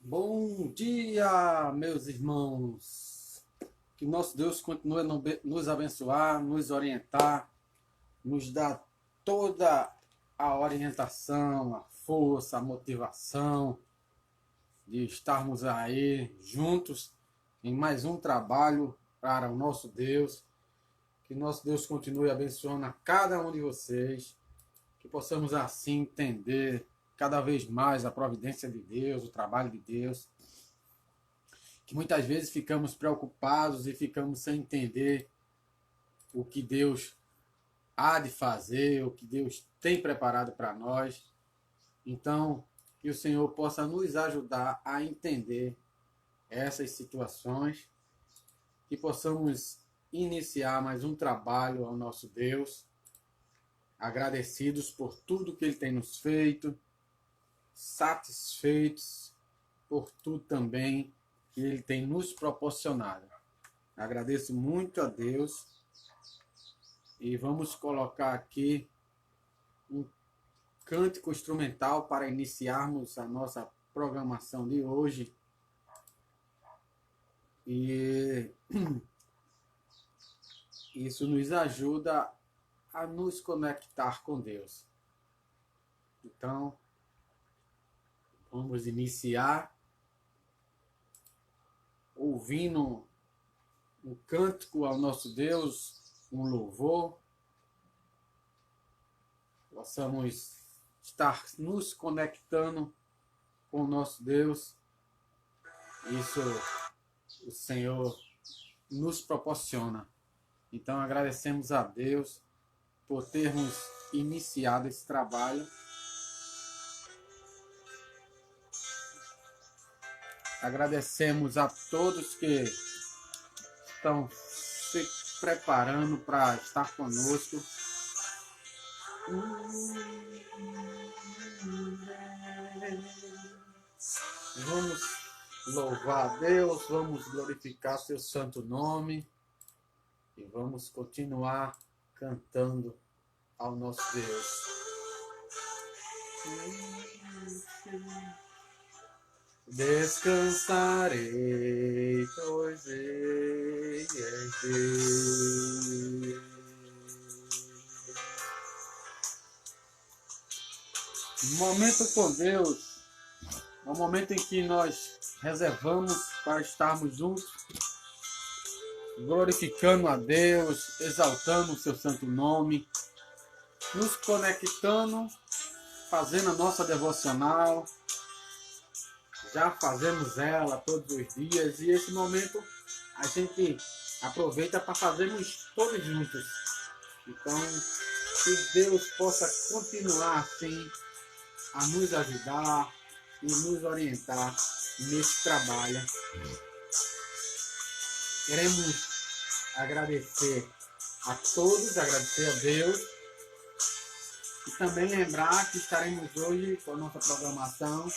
Bom dia, meus irmãos. Que nosso Deus continue a nos abençoar, nos orientar, nos dar toda a orientação, a força, a motivação de estarmos aí juntos em mais um trabalho para o nosso Deus. Que nosso Deus continue abençoando a cada um de vocês, que possamos assim entender cada vez mais a providência de Deus, o trabalho de Deus, que muitas vezes ficamos preocupados e ficamos sem entender o que Deus há de fazer, o que Deus tem preparado para nós. Então, que o Senhor possa nos ajudar a entender essas situações, que possamos iniciar mais um trabalho ao nosso Deus, agradecidos por tudo que Ele tem nos feito, satisfeitos por tudo também que Ele tem nos proporcionado. Agradeço muito a Deus e vamos colocar aqui um cântico instrumental para iniciarmos a nossa programação de hoje. E isso nos ajuda a nos conectar com Deus. Então, vamos iniciar ouvindo um cântico ao nosso Deus, um louvor. Possamos estar nos conectando com o nosso Deus. Isso o Senhor nos proporciona. Então agradecemos a Deus por termos iniciado esse trabalho. Agradecemos a todos que estão se preparando para estar conosco. Vamos louvar a Deus, vamos glorificar seu santo nome e vamos continuar cantando ao nosso Deus. Descansarei, pois Ele é Deus. Momento com Deus é o momento em que nós reservamos para estarmos juntos, glorificando a Deus, exaltando o seu santo nome, nos conectando, fazendo a nossa devocional. Já fazemos ela todos os dias e esse momento a gente aproveita para fazermos todos juntos. Então, que Deus possa continuar assim a nos ajudar e nos orientar nesse trabalho. Queremos agradecer a todos, agradecer a Deus e também lembrar que estaremos hoje com a nossa programação,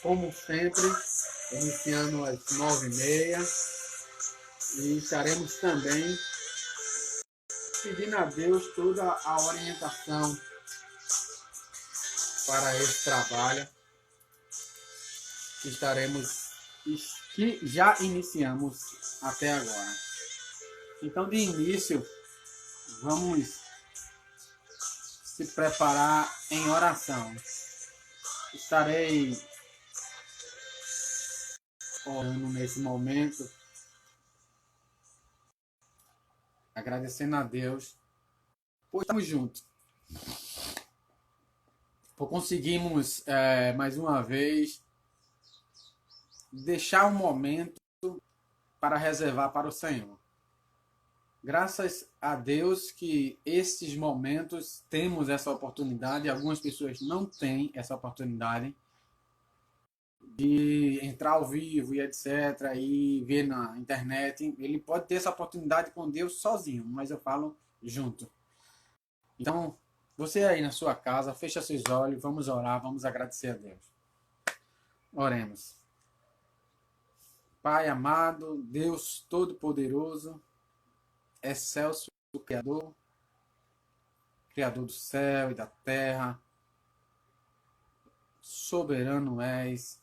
como sempre, iniciando às 9h30 e estaremos também pedindo a Deus toda a orientação para esse trabalho que já iniciamos até agora. Então, de início, vamos se preparar em oração. Estarei orando nesse momento, agradecendo a Deus por estarmos juntos, por conseguirmos mais uma vez deixar um momento para reservar para o Senhor. Graças a Deus que esses momentos temos essa oportunidade, algumas pessoas não têm essa oportunidade de entrar ao vivo e etc, e ver na internet. Ele pode ter essa oportunidade com Deus sozinho, mas eu falo junto. Então, você aí na sua casa, fecha seus olhos, vamos orar, vamos agradecer a Deus. Oremos. Pai amado, Deus Todo-Poderoso, excelso Criador, Criador do céu e da terra, soberano és,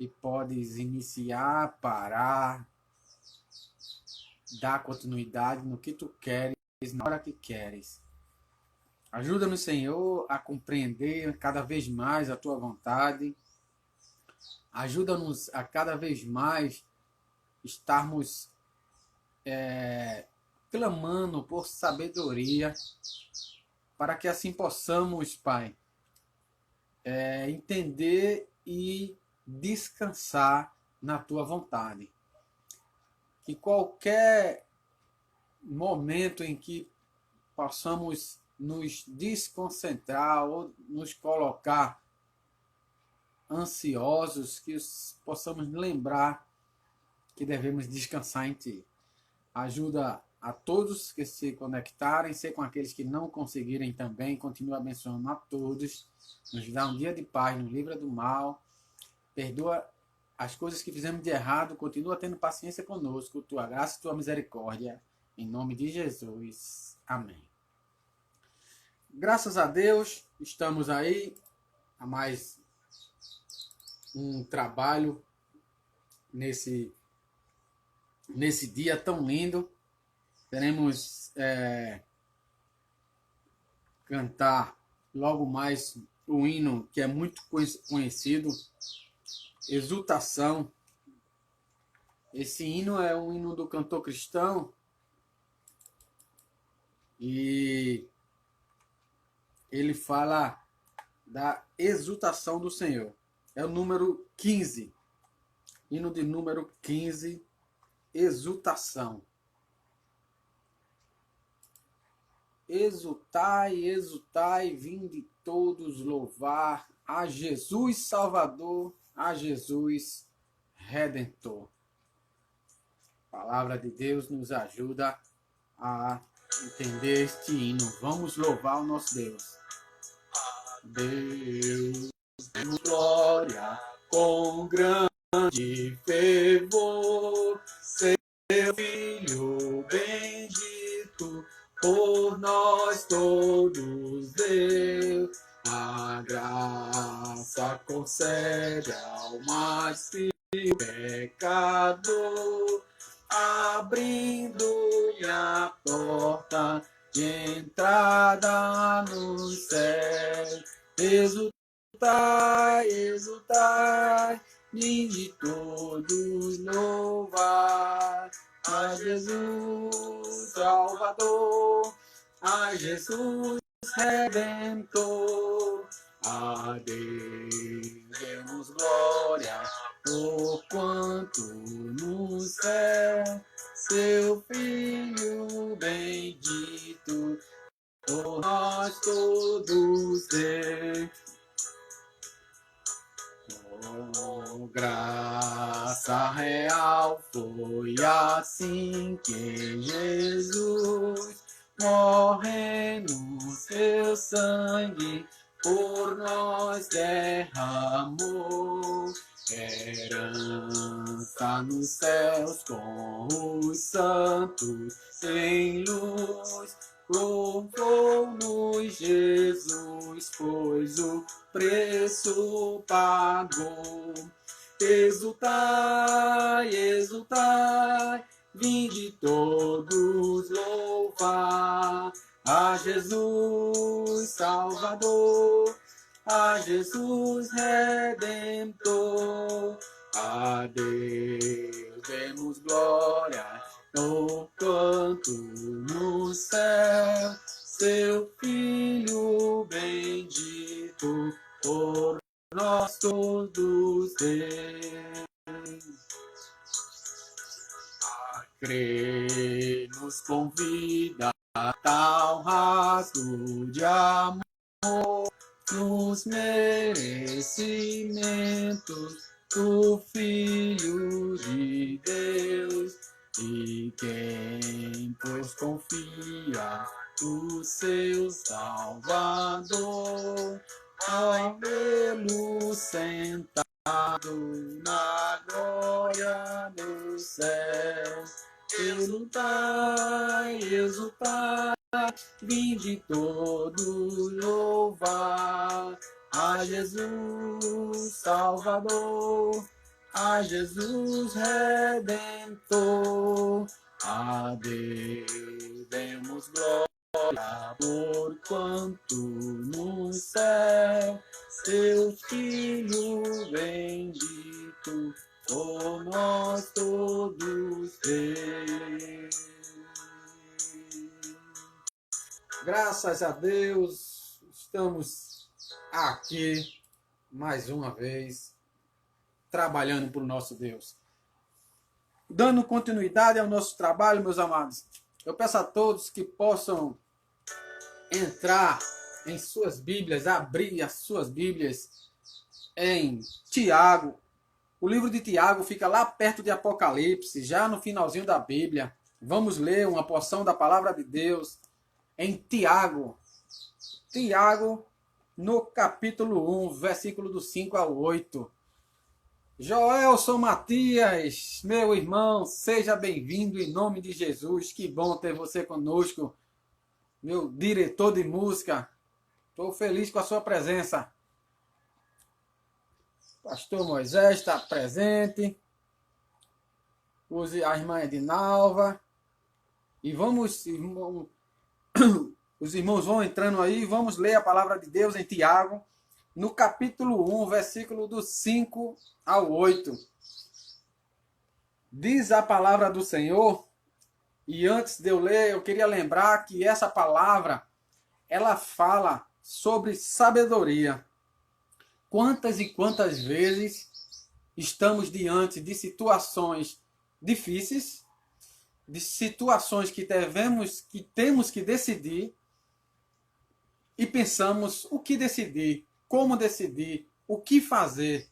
e podes iniciar, parar, dar continuidade no que tu queres, na hora que queres. Ajuda-nos, Senhor, a compreender cada vez mais a tua vontade. Ajuda-nos a cada vez mais estarmos clamando por sabedoria, para que assim possamos, Pai, entender e descansar na tua vontade. Que qualquer momento em que possamos nos desconcentrar ou nos colocar ansiosos, que possamos lembrar que devemos descansar em Ti. Ajuda a todos que se conectarem, ser com aqueles que não conseguirem também. Continua abençoando a todos. Nos dá um dia de paz, nos livra do mal. Perdoa as coisas que fizemos de errado. Continua tendo paciência conosco. Tua graça e tua misericórdia. Em nome de Jesus. Amém. Graças a Deus, estamos aí a mais um trabalho nesse dia tão lindo. Teremos cantar logo mais o hino que é muito conhecido, Exultação. Esse hino é um hino do cantor cristão e ele fala da exultação do Senhor. É o número 15. Hino de número 15, exultação. Exultai, exultai, vinde todos louvar a Jesus Salvador, a Jesus Redentor. A palavra de Deus nos ajuda a entender este hino. Vamos louvar o nosso Deus. Deus, glória com grande fervor, seu Filho bendito por nós todos deu. A graça concede ao mais vil pecador, abrindo-lhe a porta de entrada no céu. Exultai, exultai, vinde todos louvar a Jesus Salvador, a Jesus Redentor. A Deus demos glória, porquanto no céu seu Filho bendito por nós todos deu. Oh, graça real foi assim que Jesus, morrendo seu sangue, por nós derramou. Herança nos céus com os santos em luz, provou-nos Jesus, pois o preço pagou. Exultai, exultai, vinde todos louvar a Jesus Salvador, a Jesus Redentor. A Deus demos glória, no canto no céu, seu Filho bendito por nós todos deu. A crer nos convida a tal rasgo de amor, nos merecimentos do Filho de Deus. E quem, pois, confia o seu Salvador, ao vê-lo sentado na glória dos céus, exultai, exultai, vinde todos louvar a Jesus Salvador, a Jesus Redentor. A Deus demos glória, porquanto no céu seu Filho bendito por nós todos fez. Graças a Deus, estamos aqui mais uma vez trabalhando para o nosso Deus. Dando continuidade ao nosso trabalho, meus amados, eu peço a todos que possam entrar em suas Bíblias, abrir as suas Bíblias em Tiago. O livro de Tiago fica lá perto de Apocalipse, já no finalzinho da Bíblia. Vamos ler uma porção da palavra de Deus em Tiago. Tiago, no capítulo 1, versículo do 5 ao 8. Joelson Matias, meu irmão, seja bem-vindo em nome de Jesus. Que bom ter você conosco, meu diretor de música. Estou feliz com a sua presença. Pastor Moisés está presente. A irmã Edinalva. E vamos, os irmãos vão entrando aí. Vamos ler a palavra de Deus em Tiago, no capítulo 1, versículo do 5 ao 8. Diz a palavra do Senhor. E antes de eu ler, eu queria lembrar que essa palavra, ela fala sobre sabedoria. Quantas e quantas vezes estamos diante de situações difíceis, de situações que temos que decidir, e pensamos o que decidir, como decidir, o que fazer.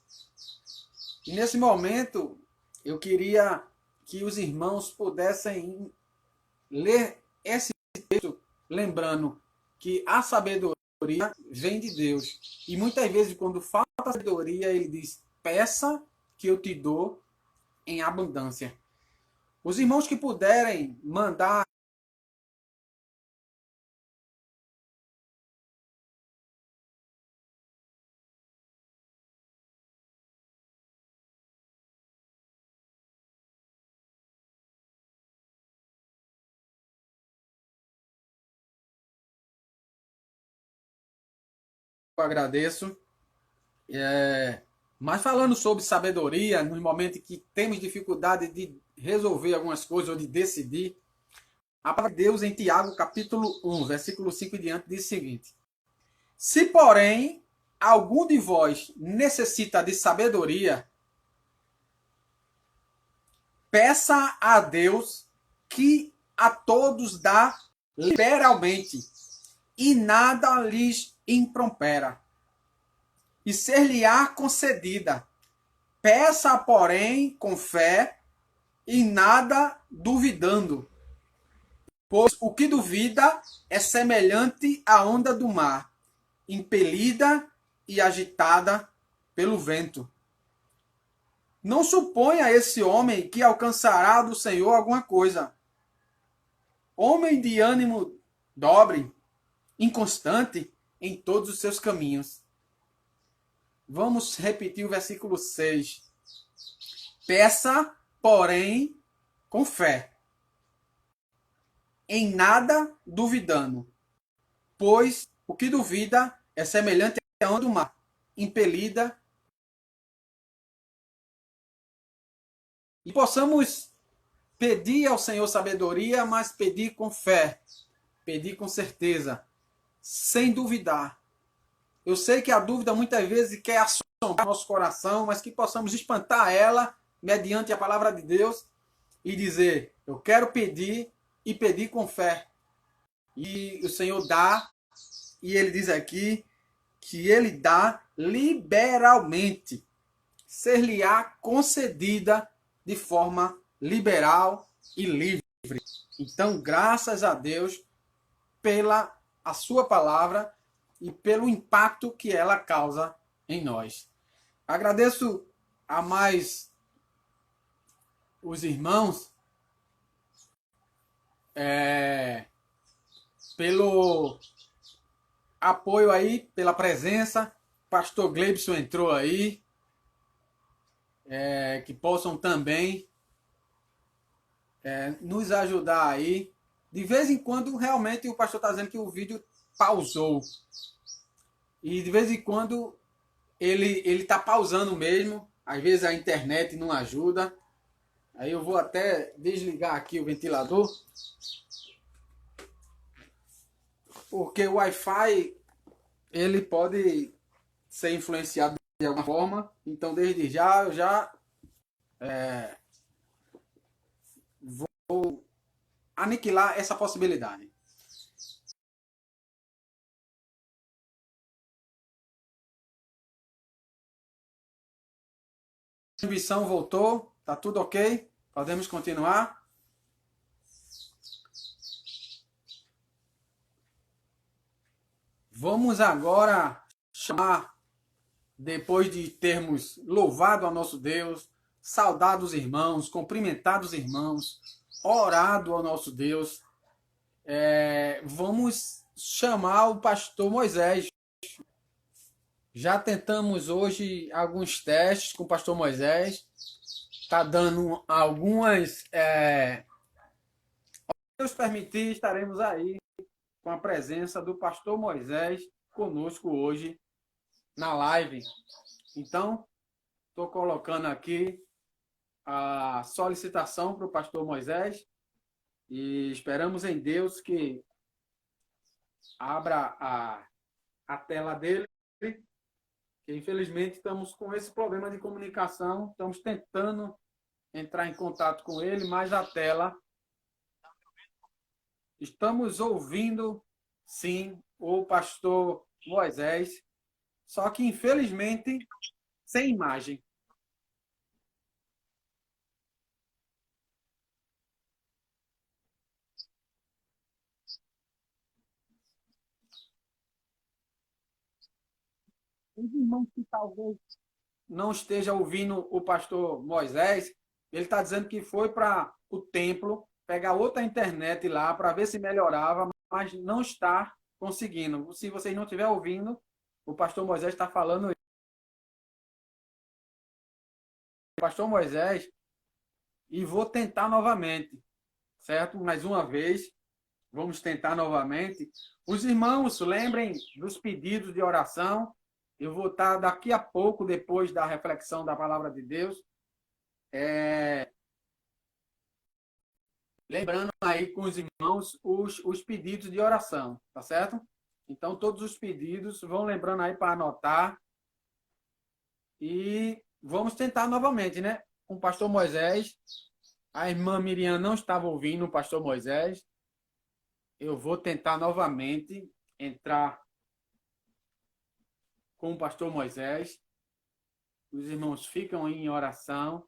E nesse momento, eu queria que os irmãos pudessem ler esse texto, lembrando que a sabedoria vem de Deus. E muitas vezes, quando falta sabedoria, ele diz: peça que eu te dou em abundância. Os irmãos que puderem mandar eu agradeço. Mas falando sobre sabedoria, nos momentos que temos dificuldade de resolver algumas coisas ou de decidir, a palavra de Deus em Tiago, capítulo 1, versículo 5 e diante, diz o seguinte: se, porém, algum de vós necessita de sabedoria, peça a Deus, que a todos dá liberalmente, e nada lhes impropera, e ser-lhe-á concedida. Peça, porém, com fé, e nada duvidando. Pois o que duvida é semelhante à onda do mar, impelida e agitada pelo vento. Não suponha esse homem que alcançará do Senhor alguma coisa. Homem de ânimo dobre, inconstante em todos os seus caminhos. Vamos repetir o versículo 6. Peça, porém, com fé, em nada duvidando, pois o que duvida é semelhante à onda do mar, impelida. E possamos pedir ao Senhor sabedoria, mas pedir com fé, pedir com certeza, sem duvidar. Eu sei que a dúvida muitas vezes quer assombrar nosso coração, mas que possamos espantar ela mediante a palavra de Deus e dizer: eu quero pedir, e pedir com fé. E o Senhor dá, e ele diz aqui que ele dá liberalmente. Ser-lhe-á concedida de forma liberal e livre. Então, graças a Deus pela a sua palavra e pelo impacto que ela causa em nós. Agradeço a mais os irmãos pelo apoio aí, pela presença. Pastor Gleibson entrou aí. que possam também nos ajudar aí. De vez em quando, realmente, o pastor está dizendo que o vídeo pausou. E de vez em quando ele está pausando mesmo. Às vezes a internet não ajuda. Aí eu vou até desligar aqui o ventilador. Porque o Wi-Fi ele pode ser influenciado de alguma forma. Então, desde já, eu já vou aniquilar essa possibilidade. A transmissão voltou, tá tudo ok? Podemos continuar? Vamos agora chamar, depois de termos louvado a nosso Deus, saudado os irmãos, cumprimentado os irmãos, orado ao nosso Deus, vamos chamar o pastor Moisés. Já tentamos hoje alguns testes com o pastor Moisés. Está dando algumas. Se Deus permitir, estaremos aí com a presença do pastor Moisés conosco hoje na live. Então, estou colocando aqui a solicitação para o pastor Moisés e esperamos em Deus que abra a tela dele, que infelizmente estamos com esse problema de comunicação, estamos tentando entrar em contato com ele, mas a tela estamos ouvindo, sim, o pastor Moisés, só que infelizmente sem imagem. Os irmãos que talvez não esteja ouvindo o pastor Moisés, ele está dizendo que foi para o templo pegar outra internet lá para ver se melhorava, mas não está conseguindo. Se vocês não estiverem ouvindo, o pastor Moisés está falando isso. Pastor Moisés, e vou tentar novamente, certo? Mais uma vez, vamos tentar novamente. Os irmãos, lembrem dos pedidos de oração. Eu vou estar daqui a pouco, depois da reflexão da palavra de Deus, lembrando aí com os irmãos os pedidos de oração, tá certo? Então, todos os pedidos, vão lembrando aí para anotar. E vamos tentar novamente, né? Com o pastor Moisés. A irmã Miriam não estava ouvindo o pastor Moisés. Eu vou tentar novamente entrar com o pastor Moisés. Os irmãos ficam em oração.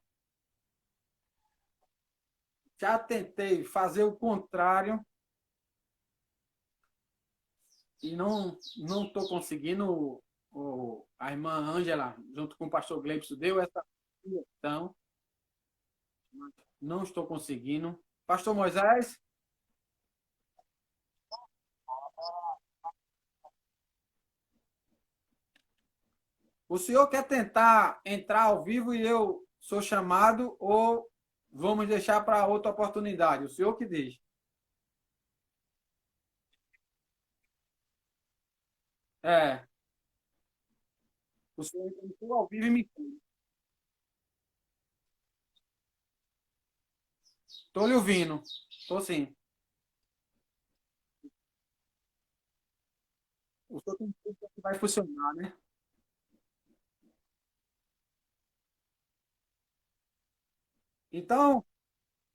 Já tentei fazer o contrário e não estou conseguindo. A irmã Ângela, junto com o pastor Gleibson, deu essa sugestão. Não estou conseguindo. Pastor Moisés, o senhor quer tentar entrar ao vivo e eu sou chamado ou vamos deixar para outra oportunidade? O senhor que diz. É, o senhor entrou ao vivo e me. Estou lhe ouvindo. Estou sim. O senhor tem certeza que vai funcionar, né? Então,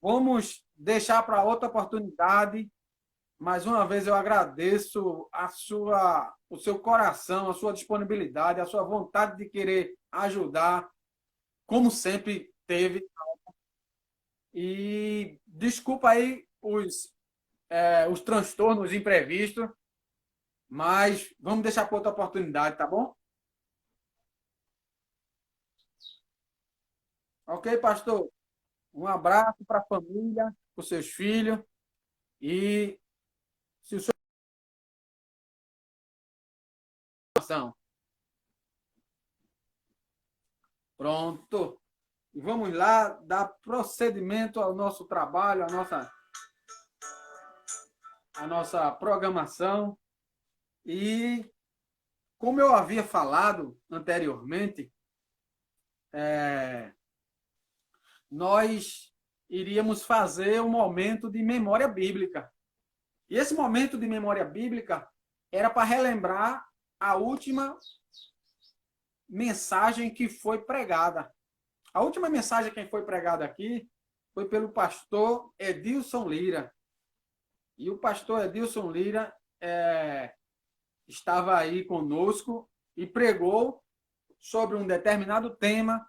vamos deixar para outra oportunidade. Mais uma vez eu agradeço o seu coração, a sua disponibilidade, a sua vontade de querer ajudar, como sempre teve. E desculpa aí os transtornos imprevistos, mas vamos deixar para outra oportunidade, tá bom? Ok, pastor? Um abraço para a família, para os seus filhos e se o seu. Pronto. E vamos lá dar procedimento ao nosso trabalho, à nossa programação. E como eu havia falado anteriormente, nós iríamos fazer um momento de memória bíblica. E esse momento de memória bíblica era para relembrar a última mensagem que foi pregada. A última mensagem que foi pregada aqui foi pelo pastor Edilson Lira. E o pastor Edilson Lira estava aí conosco e pregou sobre um determinado tema,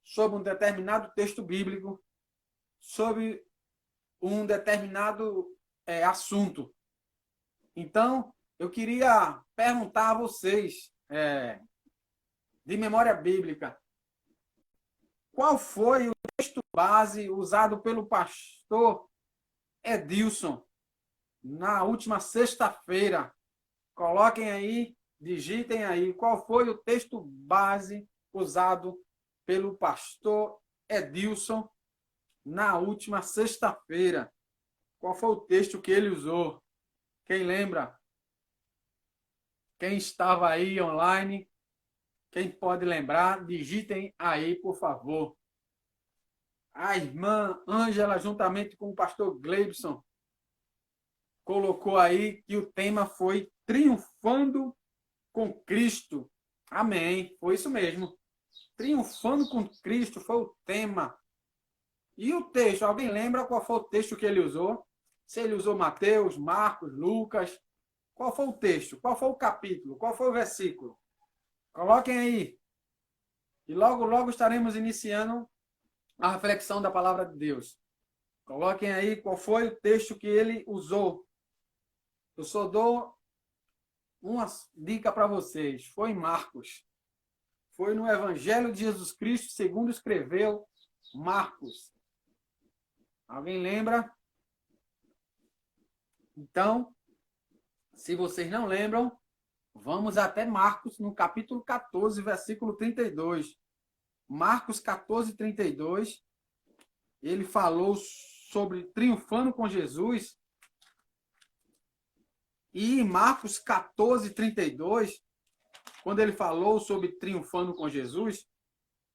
sobre um determinado texto bíblico, sobre um determinado assunto. Então, eu queria perguntar a vocês, de memória bíblica, qual foi o texto base usado pelo pastor Edilson na última sexta-feira? Coloquem aí, digitem aí, qual foi o texto base usado pelo pastor Edilson na última sexta-feira? Qual foi o texto que ele usou? Quem lembra? Quem estava aí online? Quem pode lembrar? Digitem aí, por favor. A irmã Ângela, juntamente com o pastor Gleibson, colocou aí que o tema foi Triunfando com Cristo. Amém. Foi isso mesmo. Triunfando com Cristo foi o tema. E o texto, alguém lembra qual foi o texto que ele usou? Se ele usou Mateus, Marcos, Lucas. Qual foi o texto? Qual foi o capítulo? Qual foi o versículo? Coloquem aí. E logo, logo estaremos iniciando a reflexão da palavra de Deus. Coloquem aí qual foi o texto que ele usou. Eu só dou uma dica para vocês. Foi em Marcos. Foi no Evangelho de Jesus Cristo, segundo escreveu Marcos. Alguém lembra? Então, se vocês não lembram, vamos até Marcos, no capítulo 14, versículo 32. Marcos 14, 32. Ele falou sobre triunfando com Jesus. E em Marcos 14, 32, quando ele falou sobre triunfando com Jesus,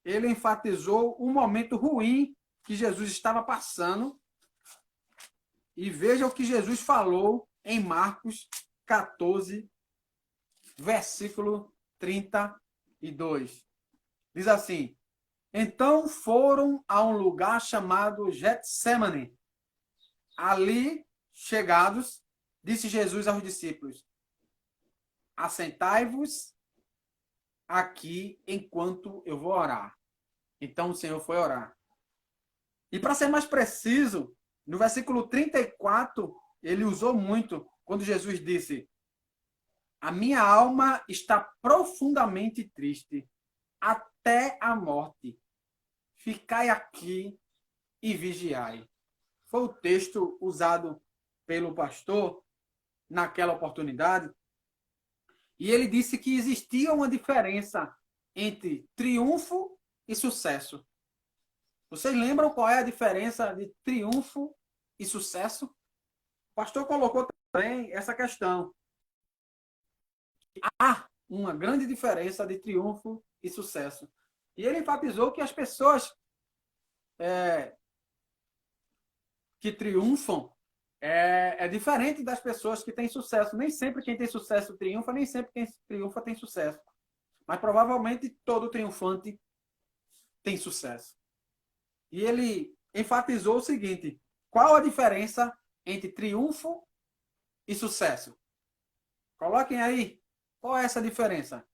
ele enfatizou um momento ruim que Jesus estava passando. E veja o que Jesus falou em Marcos 14, versículo 32. Diz assim: então foram a um lugar chamado Getsemane. Ali, chegados, disse Jesus aos discípulos: assentai-vos aqui enquanto eu vou orar. Então o Senhor foi orar. E para ser mais preciso, no versículo 34, ele usou muito quando Jesus disse: a minha alma está profundamente triste até a morte. Ficai aqui e vigiai. Foi o texto usado pelo pastor naquela oportunidade. E ele disse que existia uma diferença entre triunfo e sucesso. Vocês lembram qual é a diferença de triunfo e sucesso? O pastor colocou também essa questão. Há uma grande diferença de triunfo e sucesso. E ele enfatizou que as pessoas que triunfam é diferente das pessoas que têm sucesso. Nem sempre quem tem sucesso triunfa, nem sempre quem triunfa tem sucesso. Mas provavelmente todo triunfante tem sucesso. E ele enfatizou o seguinte: qual a diferença entre triunfo e sucesso? Coloquem aí, qual é essa diferença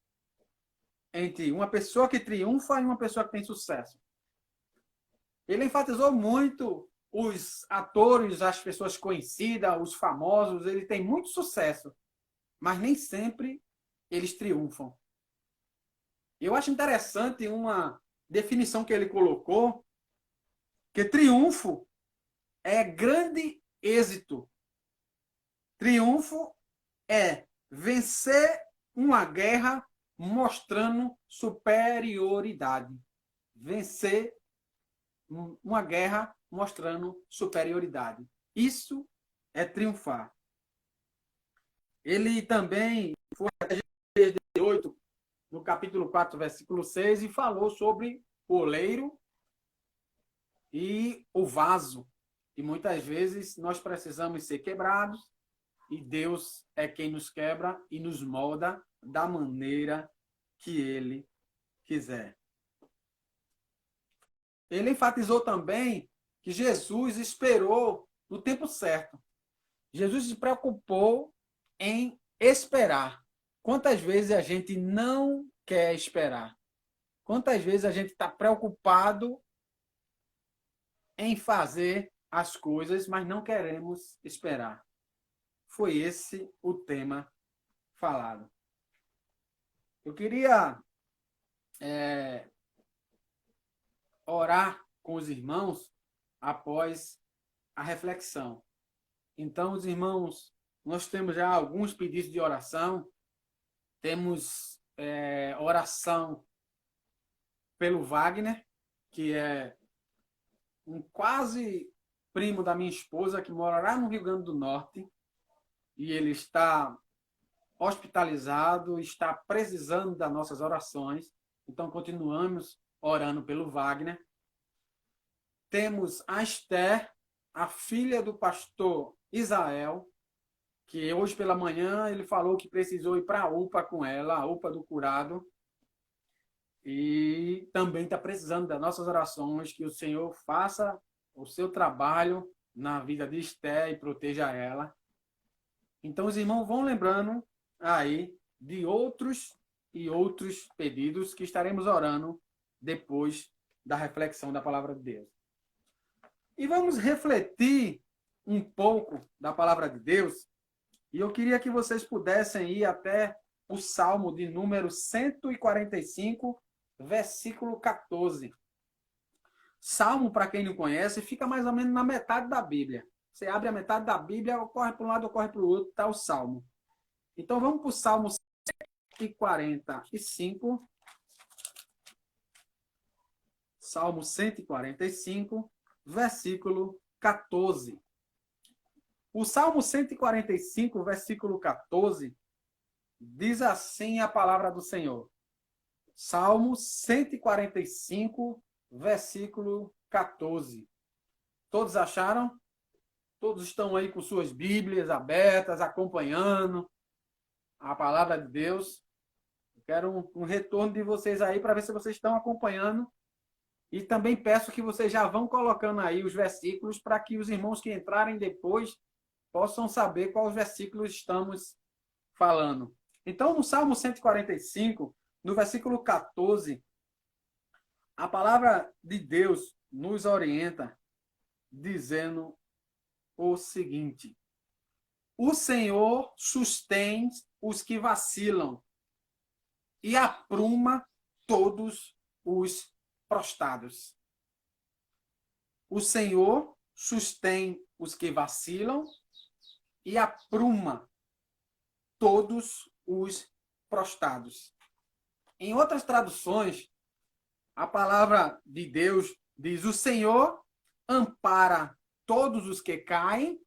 entre uma pessoa que triunfa e uma pessoa que tem sucesso? Ele enfatizou muito os atores, as pessoas conhecidas, os famosos, eles têm muito sucesso, mas nem sempre eles triunfam. Eu acho interessante uma definição que ele colocou, que triunfo é grande êxito. Triunfo é vencer uma guerra mostrando superioridade. Vencer uma guerra mostrando superioridade. Isso é triunfar. Ele também foi até 8, no capítulo 4, versículo 6, e falou sobre o oleiro e o vaso. E muitas vezes nós precisamos ser quebrados, e Deus é quem nos quebra e nos molda da maneira que Ele quiser. Ele enfatizou também que Jesus esperou no tempo certo. Jesus se preocupou em esperar. Quantas vezes a gente não quer esperar? Quantas vezes a gente está preocupado em fazer as coisas, mas não queremos esperar? Foi esse o tema falado. Eu queria orar com os irmãos após a reflexão. Então, os irmãos, nós temos já alguns pedidos de oração. Temos oração pelo Wagner, que é um quase primo da minha esposa, que mora lá no Rio Grande do Norte, e ele está hospitalizado, está precisando das nossas orações. Então, continuamos orando pelo Wagner. Temos a Esther, a filha do pastor Israel, que hoje pela manhã ele falou que precisou ir para a UPA com ela, a UPA do curado, e também está precisando das nossas orações, que o Senhor faça o seu trabalho na vida de Esther e proteja ela. Então os irmãos vão lembrando aí de outros e outros pedidos que estaremos orando depois da reflexão da palavra de Deus. E vamos refletir um pouco da palavra de Deus. E eu queria que vocês pudessem ir até o Salmo de número 145, versículo 14. Salmo, para quem não conhece, fica mais ou menos na metade da Bíblia. Você abre a metade da Bíblia, corre para um lado, corre para o outro, está o Salmo. Então vamos para o Salmo 145. Salmo 145, versículo 14. O Salmo 145, versículo 14, diz assim a palavra do Senhor. Salmo 145, versículo 14. Todos acharam? Todos estão aí com suas Bíblias abertas, acompanhando a palavra de Deus. Eu quero um retorno de vocês aí para ver se vocês estão acompanhando. E também peço que vocês já vão colocando aí os versículos para que os irmãos que entrarem depois possam saber quais versículos estamos falando. Então, no Salmo 145, no versículo 14, a palavra de Deus nos orienta dizendo o seguinte: o Senhor sustém os que vacilam e apruma todos os prostrados. O Senhor sustém os que vacilam e apruma todos os prostrados. Em outras traduções, a palavra de Deus diz: o Senhor ampara todos os que caem,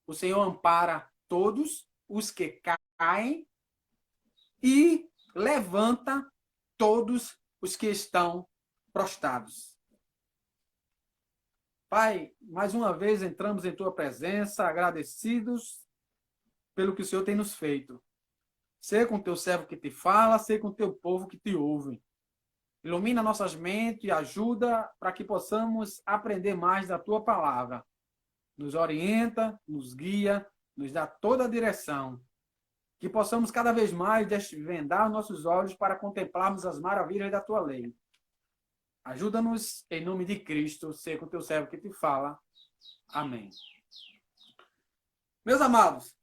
o Senhor ampara todos os que caem e levanta todos os que estão prostrados. Pai, mais uma vez entramos em Tua presença, agradecidos pelo que o Senhor tem nos feito. Ser com Teu servo que te fala, ser com Teu povo que te ouve. Ilumina nossas mentes e ajuda para que possamos aprender mais da Tua palavra. Nos orienta, nos guia, nos dá toda a direção. Que possamos cada vez mais desvendar nossos olhos para contemplarmos as maravilhas da Tua lei. Ajuda-nos, em nome de Cristo, ser com o Teu servo que te fala. Amém. Meus amados,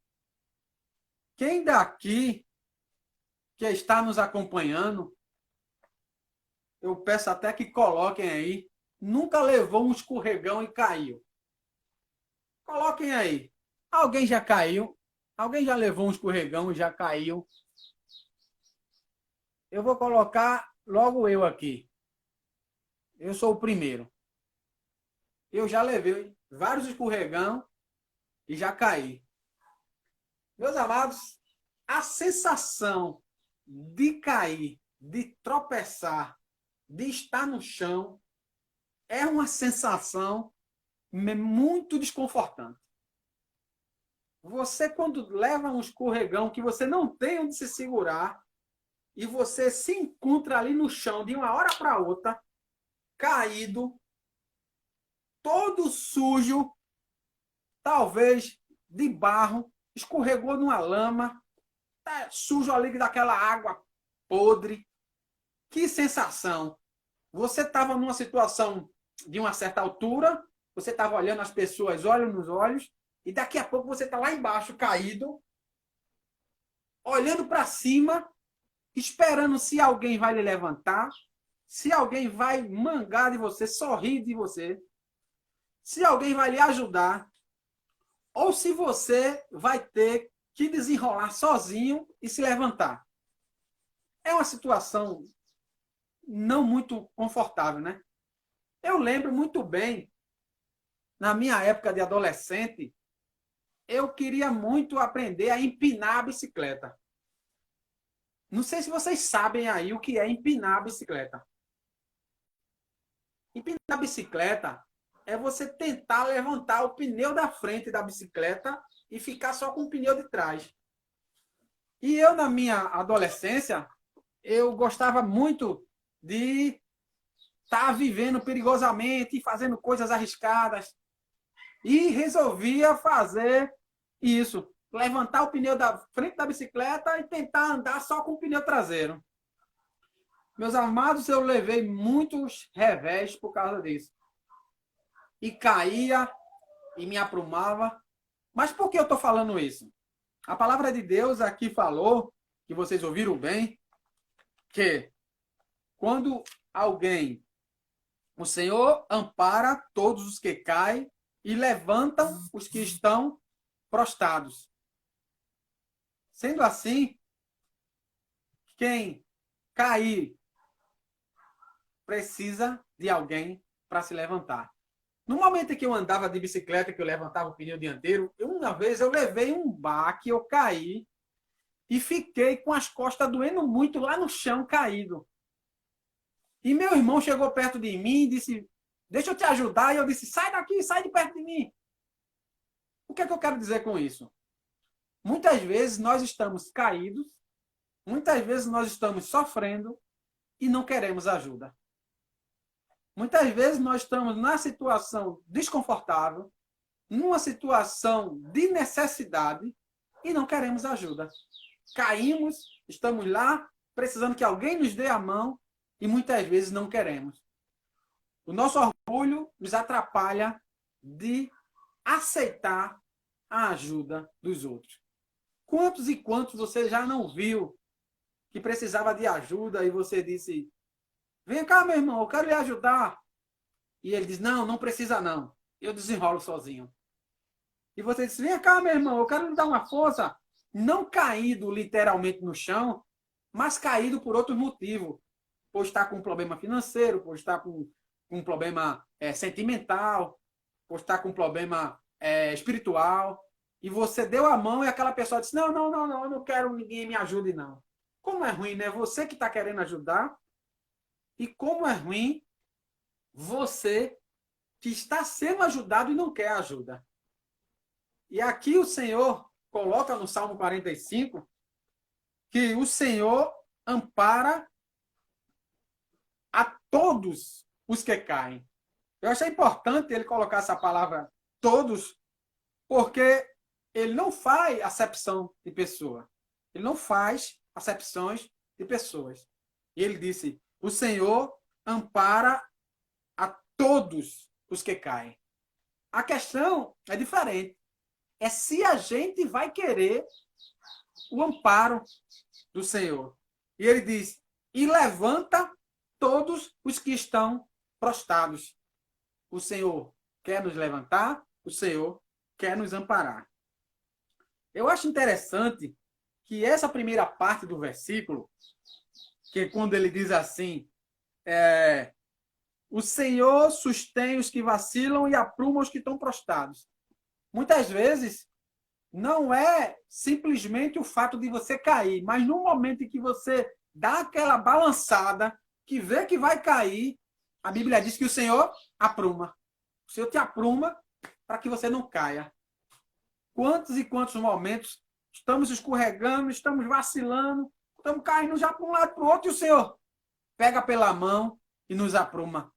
quem daqui que está nos acompanhando, eu peço até que coloquem aí, nunca levou um escorregão e caiu. Coloquem aí. Alguém já caiu? Alguém já levou um escorregão e já caiu? Eu vou colocar logo eu aqui. Eu sou o primeiro. eu já levei vários escorregão e já caí. Meus amados, a sensação de cair, de tropeçar, de estar no chão, é uma sensação muito desconfortante. Você, quando leva um escorregão que você não tem onde se segurar, e você se encontra ali no chão de uma hora para outra, caído, todo sujo, talvez de barro, escorregou numa lama, tá sujo ali daquela água podre. Que sensação! Você estava numa situação de uma certa altura, você estava olhando as pessoas olho nos olhos, e daqui a pouco você está lá embaixo, caído, olhando para cima, esperando se alguém vai lhe levantar, se alguém vai mangar de você, sorrir de você, se alguém vai lhe ajudar, ou se você vai ter que desenrolar sozinho e se levantar. É uma situação não muito confortável, né? Eu lembro muito bem, na minha época de adolescente, eu queria muito aprender a empinar a bicicleta. Não sei se vocês sabem aí o que é empinar a bicicleta. Empinar a bicicleta é você tentar levantar o pneu da frente da bicicleta e ficar só com o pneu de trás. E eu, na minha adolescência, eu gostava muito de estar vivendo perigosamente, fazendo coisas arriscadas. E resolvia fazer isso. Levantar o pneu da frente da bicicleta e tentar andar só com o pneu traseiro. Meus amados, eu levei muitos revés por causa disso. E caía e me aprumava. Mas por que eu estou falando isso? A palavra de Deus aqui falou, que vocês ouviram bem, que quando alguém, o Senhor ampara todos os que caem e levanta os que estão prostrados. Sendo assim, quem cair precisa de alguém para se levantar. No momento em que eu andava de bicicleta, que eu levantava o pneu dianteiro, uma vez eu levei um baque, eu caí e fiquei com as costas doendo muito lá no chão, caído. E meu irmão chegou perto de mim e disse, deixa eu te ajudar. E eu disse, sai daqui, sai de perto de mim. O que é que eu quero dizer com isso? Muitas vezes nós estamos caídos, muitas vezes nós estamos sofrendo e não queremos ajuda. Muitas vezes nós estamos na situação desconfortável, numa situação de necessidade e não queremos ajuda. Caímos, estamos lá, precisando que alguém nos dê a mão e muitas vezes não queremos. O nosso orgulho nos atrapalha de aceitar a ajuda dos outros. Quantos e quantos você já não viu que precisava de ajuda e você disse, vem cá, meu irmão, eu quero lhe ajudar. E ele diz, não, não precisa não, eu desenrolo sozinho. E você diz, vem cá, meu irmão, eu quero lhe dar uma força. Não caído literalmente no chão, mas caído por outro motivo. Por estar com um problema financeiro, por estar com um problema sentimental, por estar com um problema espiritual. E você deu a mão e aquela pessoa disse, não, não, não, não, eu não quero ninguém me ajude, não. Como é ruim, né? Você que está querendo ajudar. E como é ruim você que está sendo ajudado e não quer ajuda. E aqui o Senhor coloca no Salmo 45 que o Senhor ampara a todos os que caem. Eu achei importante ele colocar essa palavra todos, porque ele não faz acepção de pessoa. Ele não faz acepções de pessoas. E ele disse, o Senhor ampara a todos os que caem. A questão é diferente. É se a gente vai querer o amparo do Senhor. E ele diz, e levanta todos os que estão prostrados. O Senhor quer nos levantar, o Senhor quer nos amparar. Eu acho interessante que essa primeira parte do versículo, que quando ele diz assim, O Senhor sustém os que vacilam e apruma os que estão prostrados. Muitas vezes, não é simplesmente o fato de você cair, mas no momento em que você dá aquela balançada, que vê que vai cair, a Bíblia diz que o Senhor apruma. O Senhor te apruma para que você não caia. Quantos e quantos momentos estamos escorregando, estamos vacilando, estamos caindo já para um lado para o outro, e o Senhor pega pela mão e nos apruma,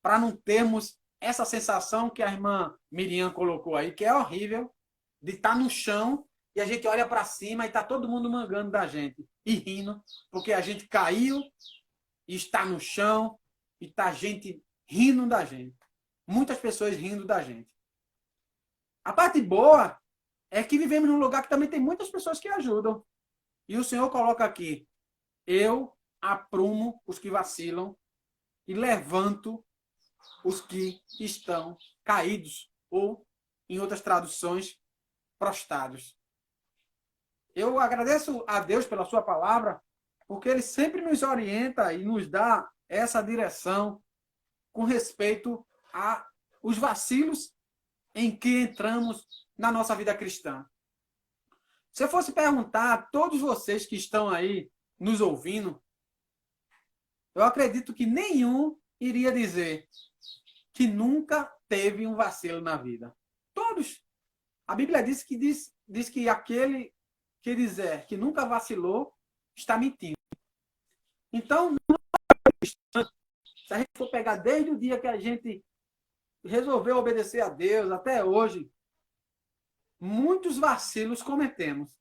para não termos essa sensação que a irmã Miriam colocou aí, que é horrível, de estar no chão e a gente olha para cima e está todo mundo mangando da gente e rindo, porque a gente caiu e está no chão e está gente rindo da gente. Muitas pessoas rindo da gente. A parte boa é que vivemos num lugar que também tem muitas pessoas que ajudam. E o Senhor coloca aqui: eu aprumo os que vacilam e levanto os que estão caídos, ou, em outras traduções, prostrados. Eu agradeço a Deus pela sua palavra, porque Ele sempre nos orienta e nos dá essa direção com respeito aos vacilos em que entramos na nossa vida cristã. Se eu fosse perguntar a todos vocês que estão aí nos ouvindo, eu acredito que nenhum iria dizer que nunca teve um vacilo na vida. Todos. A Bíblia diz que aquele que dizer que nunca vacilou está mentindo. Então, se a gente for pegar desde o dia que a gente resolveu obedecer a Deus até hoje, muitos vacilos cometemos.